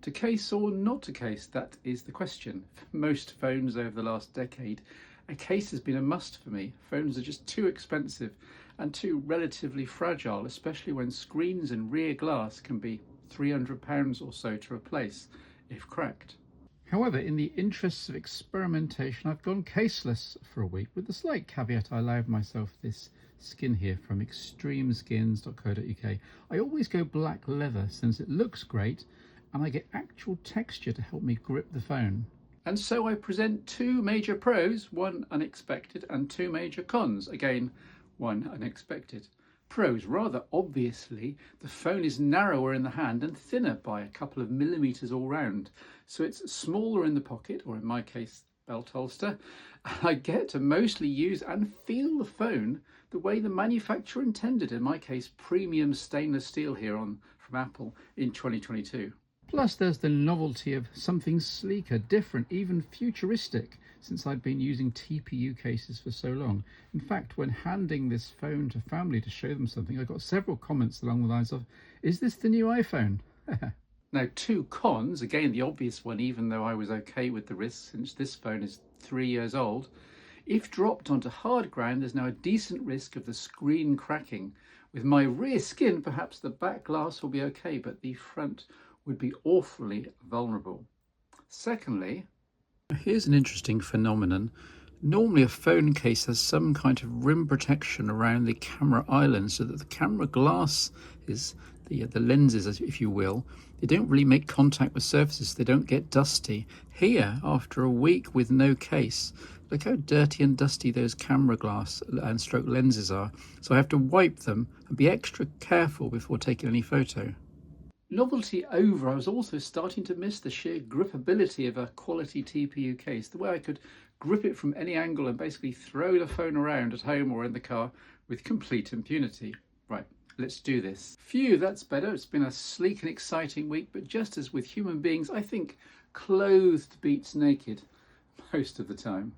To case or not to case, that is the question. For most phones over the last decade, a case has been a must for me. Phones are just too expensive and too relatively fragile, especially when screens and rear glass can be £300 or so to replace, if cracked. However, in the interests of experimentation, I've gone caseless for a week, with the slight caveat I allowed myself this skin here from extremeskins.co.uk. I always go black leather since it looks great and I get actual texture to help me grip the phone. And so I present two major pros, one unexpected, and two major cons, again, one unexpected. Pros, rather obviously, the phone is narrower in the hand and thinner by a couple of millimetres all round, so it's smaller in the pocket, or in my case, belt holster. I get to mostly use and feel the phone the way the manufacturer intended, in my case, premium stainless steel here from Apple in 2022. Plus there's the novelty of something sleeker, different, even futuristic, since I'd been using TPU cases for so long. In fact, when handing this phone to family to show them something, I got several comments along the lines of, "Is this the new iPhone?" Now, two cons, again the obvious one, even though I was okay with the risk since this phone is 3 years old. If dropped onto hard ground, there's now a decent risk of the screen cracking. With my rear skin, perhaps the back glass will be okay, but the front would be awfully vulnerable. Secondly, here's an interesting phenomenon. Normally a phone case has some kind of rim protection around the camera island so that the camera glass is, the lenses, if you will, they don't really make contact with surfaces, they don't get dusty. Here, after a week with no case, look how dirty and dusty those camera glass and stroke lenses are. So I have to wipe them and be extra careful before taking any photo. Novelty over, I was also starting to miss the sheer gripability of a quality TPU case, the way I could grip it from any angle and basically throw the phone around at home or in the car with complete impunity. Right, let's do this. Phew, that's better. It's been a sleek and exciting week, but just as with human beings, I think clothed beats naked most of the time.